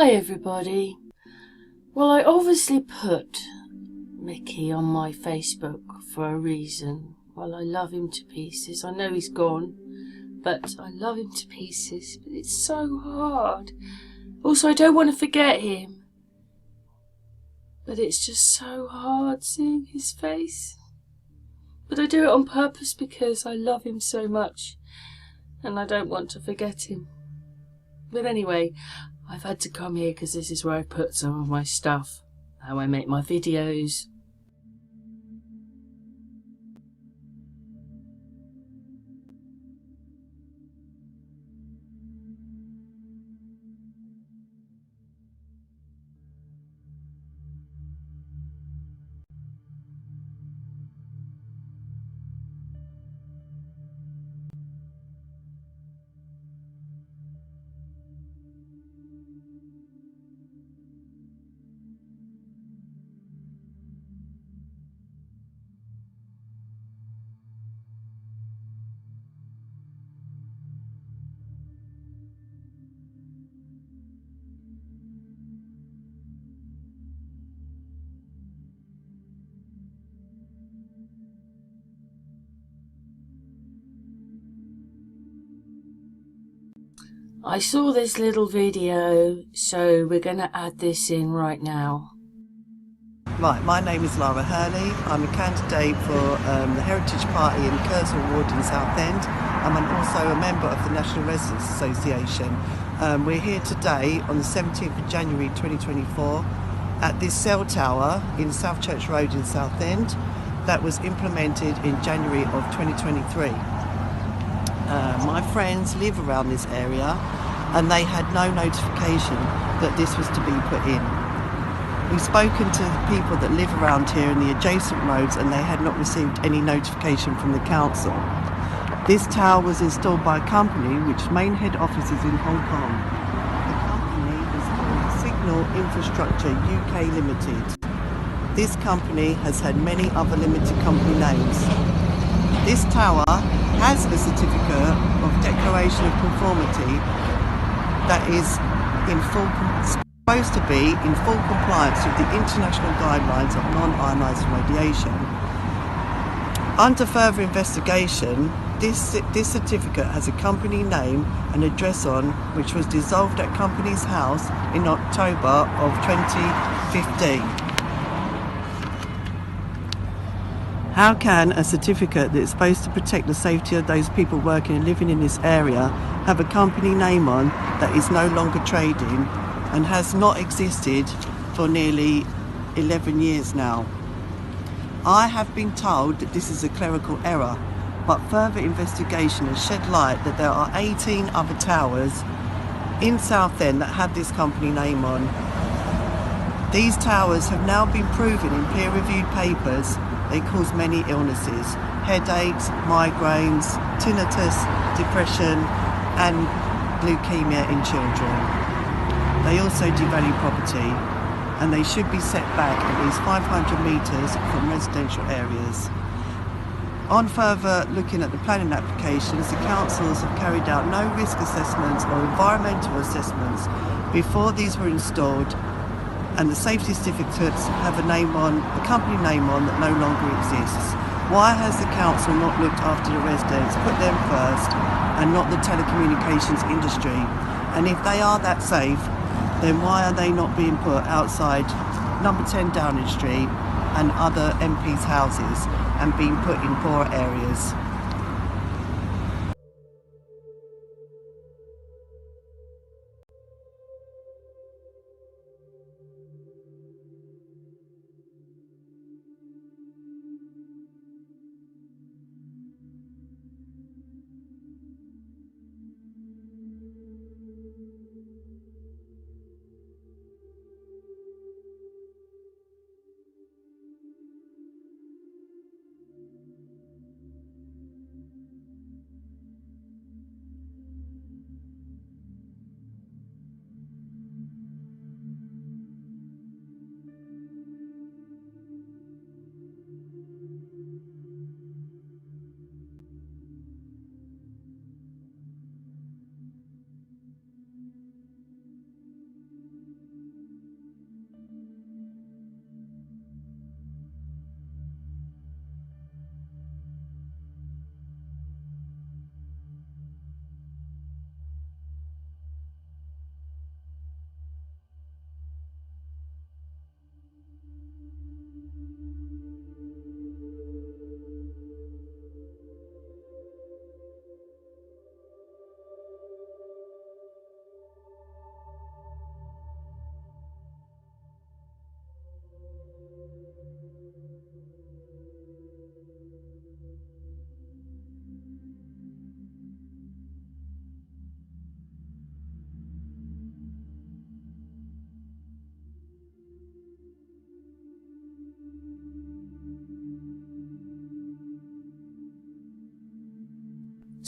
Hi everybody. Well, I obviously put Mickey on my Facebook for a reason. Well, I love him to pieces. I know he's gone, but I love him to pieces. But it's so hard. Also, I don't want to forget him. But it's just so hard seeing his face. But I do it on purpose because I love him so much and I don't want to forget him. But anyway, I've had to come here because this is where I put some of my stuff, how I make my videos. I saw this little video, so we're going to add this in right now. Right, my name is Lara Hurley. I'm a candidate for the Heritage Party in Kersal Ward in Southend. I'm also a member of the National Residents Association. We're here today on the 17th of January 2024 at this cell tower in South Church Road in Southend that was implemented in January of 2023. My friends live around this area and they had no notification that this was to be put in. We've spoken to the people that live around here in the adjacent roads and they had not received any notification from the council. This tower was installed by a company which main head office is in Hong Kong. The company is called Signal Infrastructure UK Limited. This company has had many other limited company names. This tower has a certificate of declaration of conformity that is supposed to be in full compliance with the international guidelines of non-ionising radiation. Under further investigation, this certificate has a company name and address on which was dissolved at company's house in October of 2015. How can a certificate that is supposed to protect the safety of those people working and living in this area have a company name on that is no longer trading and has not existed for nearly 11 years now? I have been told that this is a clerical error, but further investigation has shed light that there are 18 other towers in Southend that have this company name on. These towers have now been proven in peer-reviewed papers they cause many illnesses: headaches, migraines, tinnitus, depression and leukemia in children. They also devalue property and they should be set back at least 500 metres from residential areas. On further looking at the planning applications, the councils have carried out no risk assessments or environmental assessments before these were installed, and the safety certificates have a company name on that no longer exists. Why has the council not looked after the residents, put them first and not the telecommunications industry? And if they are that safe, then why are they not being put outside number 10 Downing Street and other MPs' houses and being put in poor areas?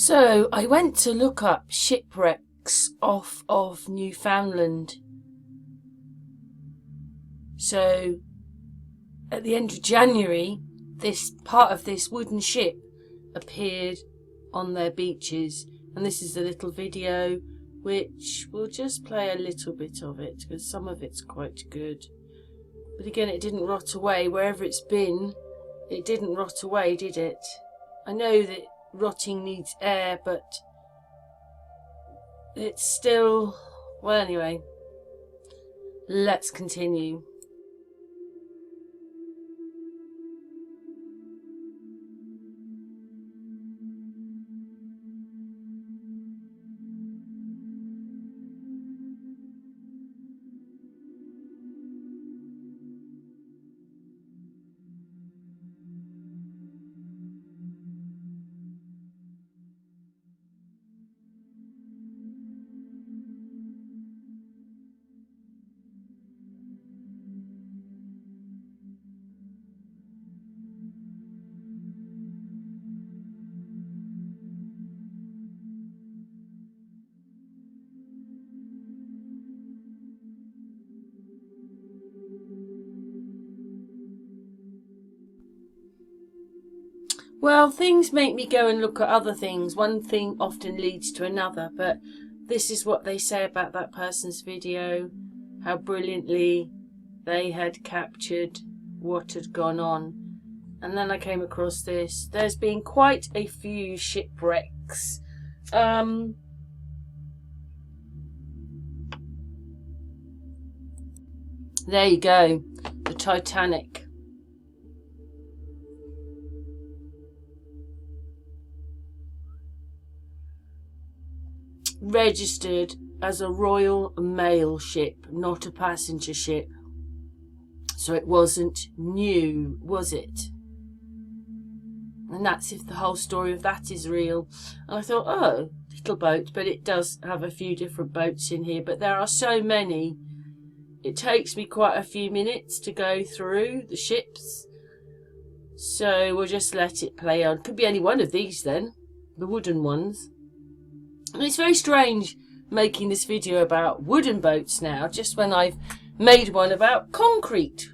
So I went to look up shipwrecks off of Newfoundland. So at the end of January, this part of this wooden ship appeared on their beaches, and this is a little video which we'll just play a little bit of it because some of it's quite good. But again, it didn't rot away. Wherever it's been, it didn't rot away, did it? I know that rotting needs air, but it's still... Well, anyway, let's continue. Well, things make me go and look at other things. One thing often leads to another, but this is what they say about that person's video, how brilliantly they had captured what had gone on. And then I came across this. There's been quite a few shipwrecks. There you go, the Titanic. Registered as a Royal Mail ship, not a passenger ship. So it wasn't new, was it? And that's if the whole story of that is real. And I thought, oh, little boat, but it does have a few different boats in here. But there are so many. It takes me quite a few minutes to go through the ships. So we'll just let it play on. Could be any one of these then, the wooden ones. And it's very strange making this video about wooden boats now, just when I've made one about concrete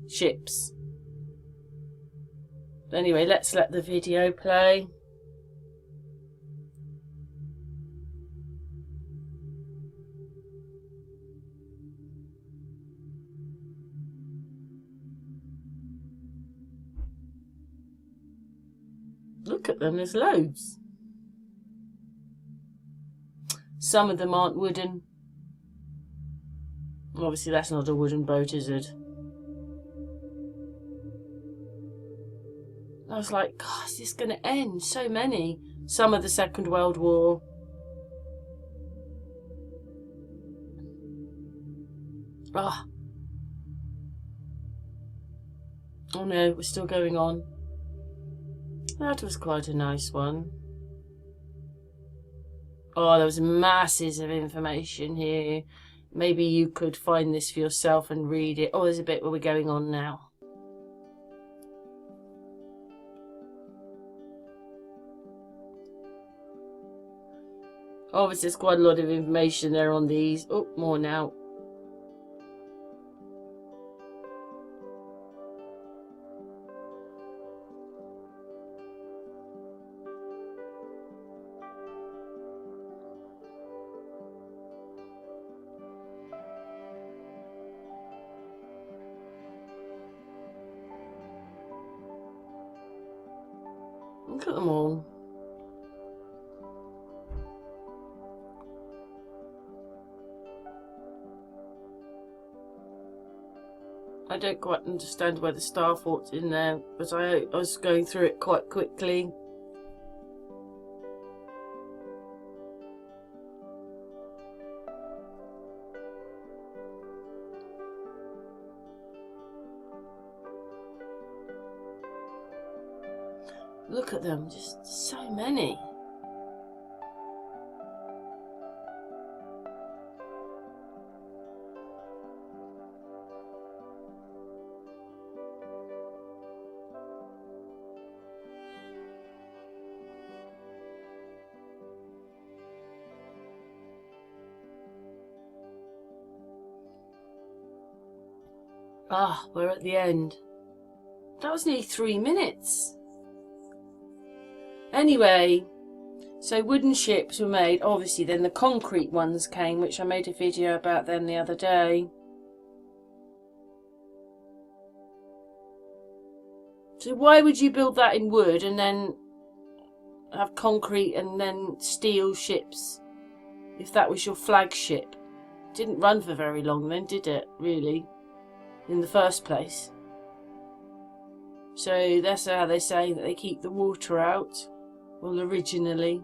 ships. Anyway, let's let the video play. Look at them, there's loads. Some of them aren't wooden. Obviously that's not a wooden boat, is it? I was like, God, is this going to end? So many. Some of the Second World War. Ah. Oh no, we're still going on. That was quite a nice one. Oh, there was masses of information here. Maybe you could find this for yourself and read it. Oh, there's a bit where we're going on now. Obviously, there's quite a lot of information there on these. Oh, more now. Look at them all. I don't quite understand why the star fort's in there, but I was going through it quite quickly. Look at them, just so many. Ah, we're at the end. That was nearly 3 minutes. Anyway, so wooden ships were made. Obviously, then the concrete ones came, which I made a video about them the other day. So why would you build that in wood and then have concrete and then steel ships if that was your flagship? It didn't run for very long then, did it, really, in the first place? So that's how they say that they keep the water out. Well, originally.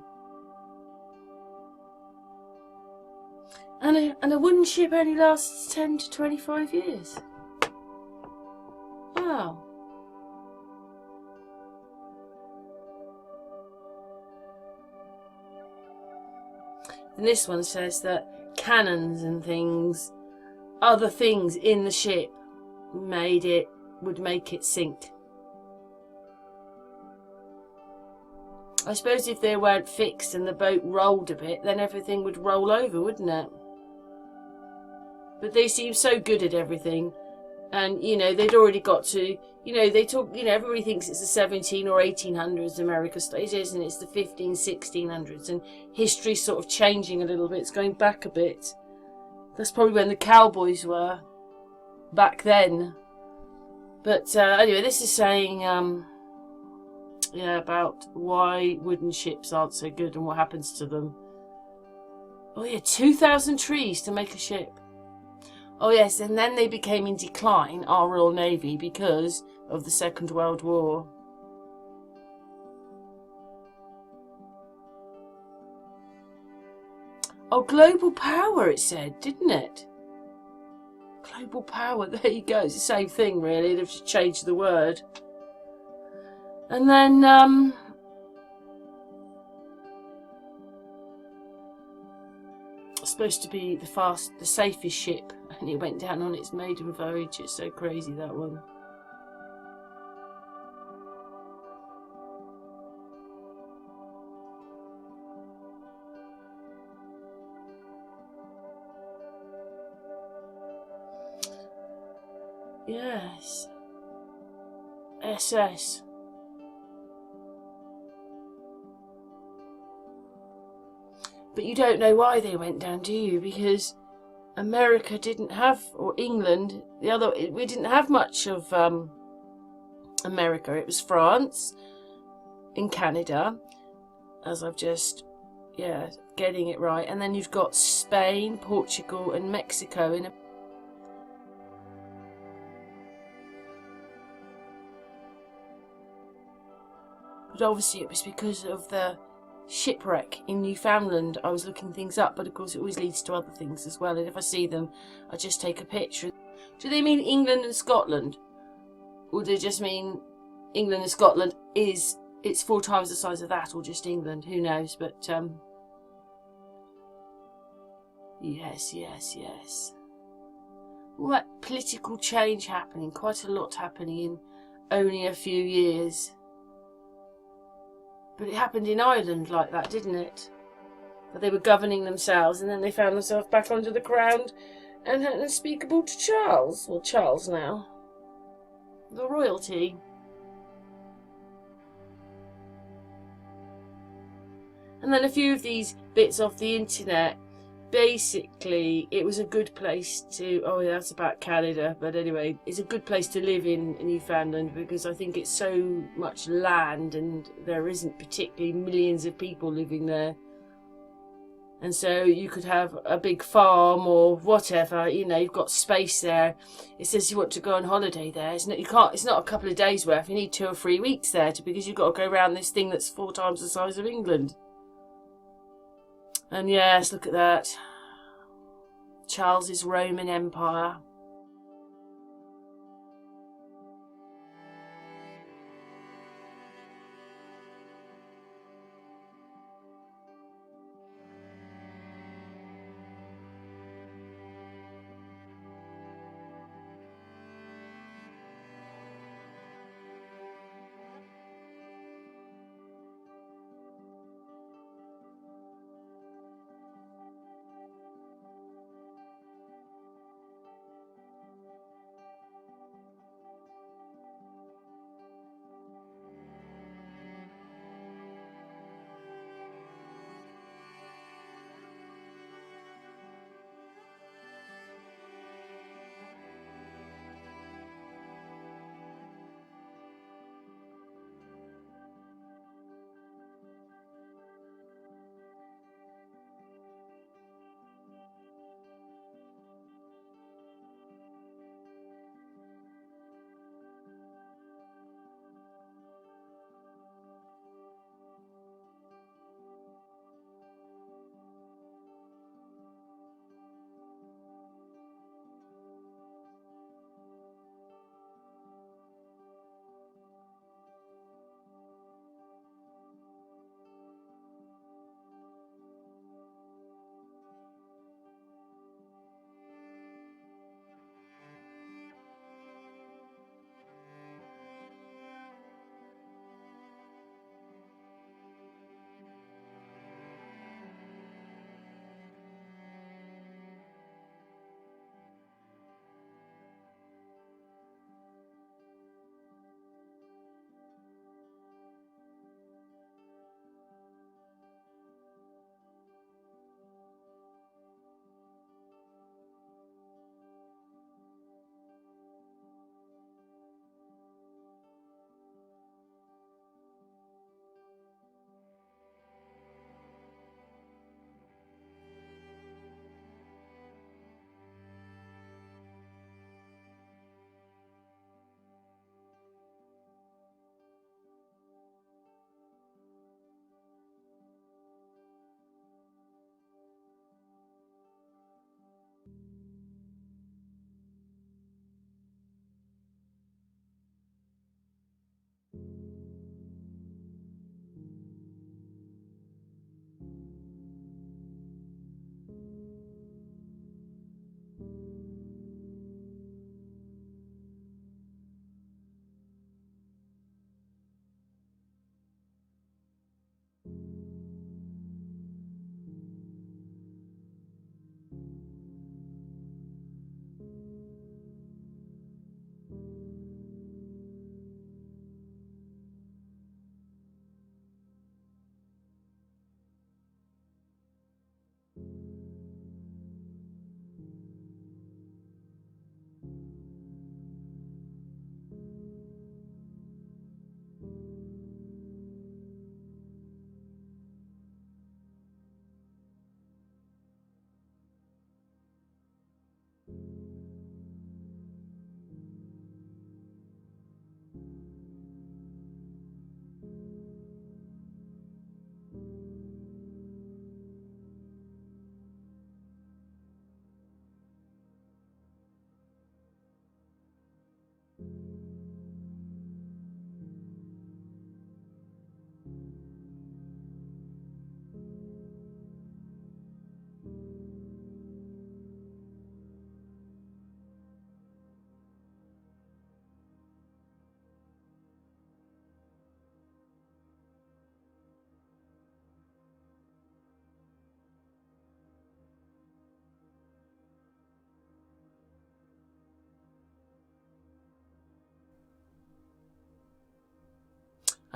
And a wooden ship only lasts 10 to 25 years. Wow. And this one says that cannons and things, other things in the ship, would make it sink. I suppose if they weren't fixed and the boat rolled a bit, then everything would roll over, wouldn't it? But they seem so good at everything. And, you know, they'd already got to, you know, they talk, you know, everybody thinks it's the 17 or 1800s America state, isn't it? It's the 1600s. And history's sort of changing a little bit. It's going back a bit. That's probably when the cowboys were back then. But anyway, this is saying, yeah, about why wooden ships aren't so good and what happens to them. Oh yeah, 2,000 trees to make a ship. Oh yes, and then they became in decline, our Royal Navy, because of the Second World War. Oh, global power, it said, didn't it? Global power, there you go. It's the same thing, really. They've just changed the word. And then, supposed to be the safest ship, and it went down on its maiden voyage. It's so crazy, that one. Yes. SS. But you don't know why they went down, do you? Because America didn't have, or England, we didn't have much of America. It was France and Canada, as I've just, getting it right. And then you've got Spain, Portugal and Mexico in a... But obviously it was because of the Shipwreck in Newfoundland. I was looking things up, but of course it always leads to other things as well, and if I see them I just take a picture. Do they mean England and Scotland, or do they just mean England and Scotland it's 4 times the size of that, or just England? Who knows? But yes, all that political change happening, quite a lot happening in only a few years. But it happened in Ireland like that, didn't it? That they were governing themselves, and then they found themselves back under the crown and unspeakable to Charles. Well, Charles now. The royalty. And then a few of these bits off the internet, basically it was a good place to, oh yeah, that's about Canada, but anyway, it's a good place to live in Newfoundland, because I think it's so much land and there isn't particularly millions of people living there. And so you could have a big farm or whatever, you know, you've got space there. It says you want to go on holiday there. It's not a couple of days worth, you need 2 or 3 weeks there because you've got to go around this thing that's 4 times the size of England. And yes, look at that. Charles's Roman Empire.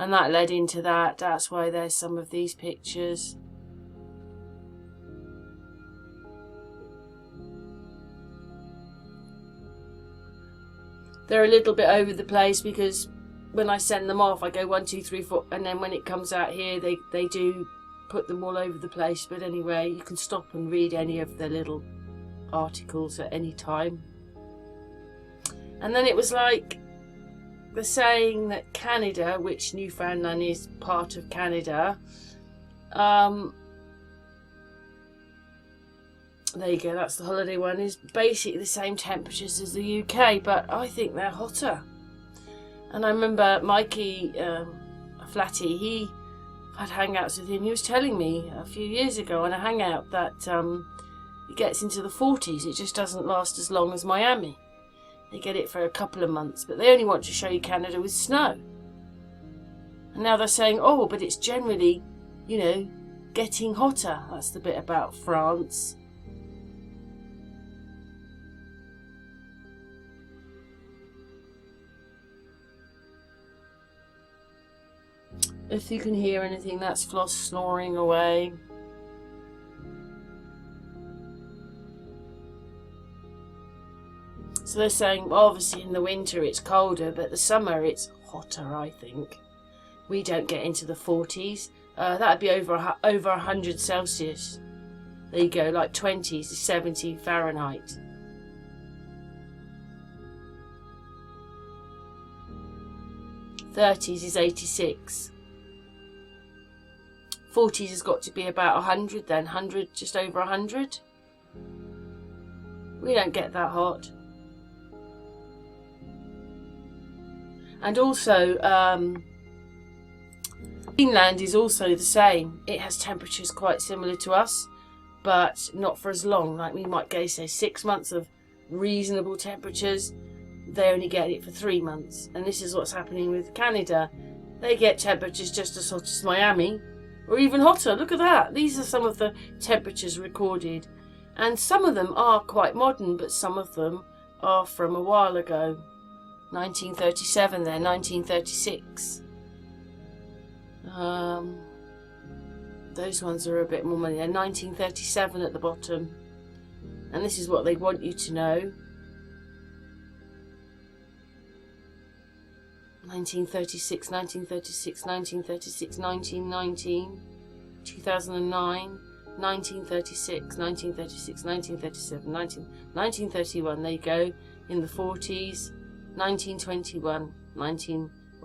And that led into that. That's why there's some of these pictures. They're a little bit over the place because when I send them off, I go 1, 2, 3, 4, and then when it comes out here, they do put them all over the place. But anyway, you can stop and read any of the little articles at any time. And then it was like the saying that Canada, which Newfoundland is part of Canada, there you go, that's the holiday one, is basically the same temperatures as the UK, but I think they're hotter. And I remember Mikey, Flatty, he had hangouts with him. He was telling me a few years ago on a hangout that it gets into the 40s. It just doesn't last as long as Miami. They get it for a couple of months, but they only want to show you Canada with snow. And now they're saying, oh, but it's generally, you know, getting hotter. That's the bit about France. If you can hear anything, that's Floss snoring away. So they're saying, well, obviously in the winter it's colder, but the summer it's hotter, I think. We don't get into the 40s. That'd be over 100 Celsius. There you go, like 20s to 70 Fahrenheit. '30s is 86. 40s has got to be about 100 then, 100, just over 100. We don't get that hot. And also, Greenland is also the same. It has temperatures quite similar to us, but not for as long. Like we might go, say, 6 months of reasonable temperatures. They only get it for 3 months. And this is what's happening with Canada. They get temperatures just as hot as Miami, or even hotter. Look at that. These are some of the temperatures recorded. And some of them are quite modern, but some of them are from a while ago. 1937 there, 1936. Those ones are a bit more money. They're 1937 at the bottom. And this is what they want you to know. 1936, 1936, 1936, 1919, 2009, 1936, 1936, 1937, 1931, there you go, in the 40s, 1921,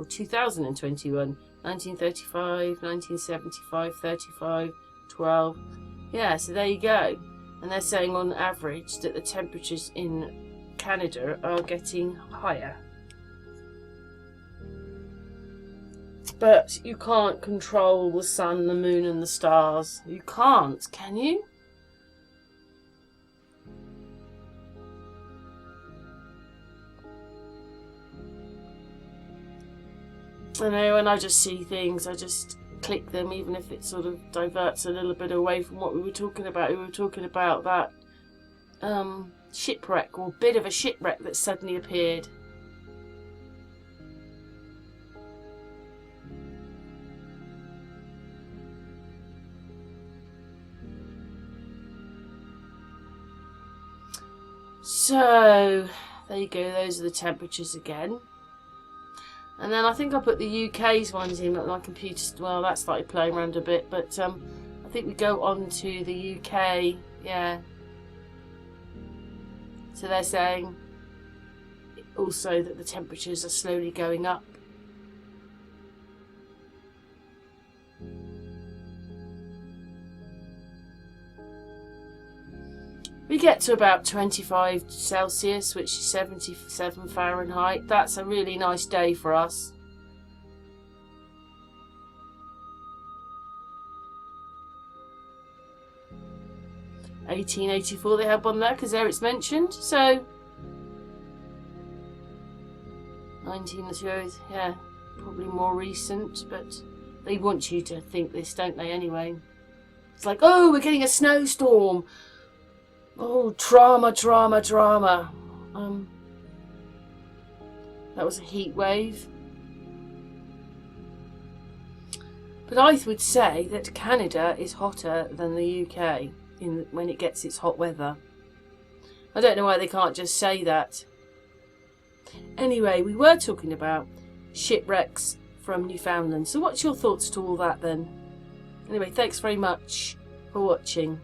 2021, 1935, 1975, 35, 12, yeah, so there you go. And they're saying on average that the temperatures in Canada are getting higher. But you can't control the sun, the moon and the stars. You can't, can you? I know, when I just see things, I just click them, even if it sort of diverts a little bit away from what we were talking about. We were talking about that shipwreck, or bit of a shipwreck that suddenly appeared. So, there you go, those are the temperatures again. And then I think I put the UK's ones in, but my computer, well, that started playing around a bit, but I think we go on to the UK, yeah. So they're saying also that the temperatures are slowly going up. We get to about 25 Celsius, which is 77 Fahrenheit. That's a really nice day for us. (1884) they have one there, because there it's mentioned. So 1902, yeah, probably more recent, but they want you to think this, don't they, anyway? It's like, oh, we're getting a snowstorm. Oh, drama, drama, drama. That was a heat wave. But I would say that Canada is hotter than the UK when it gets its hot weather. I don't know why they can't just say that. Anyway, we were talking about shipwrecks from Newfoundland. So what's your thoughts to all that then? Anyway, thanks very much for watching.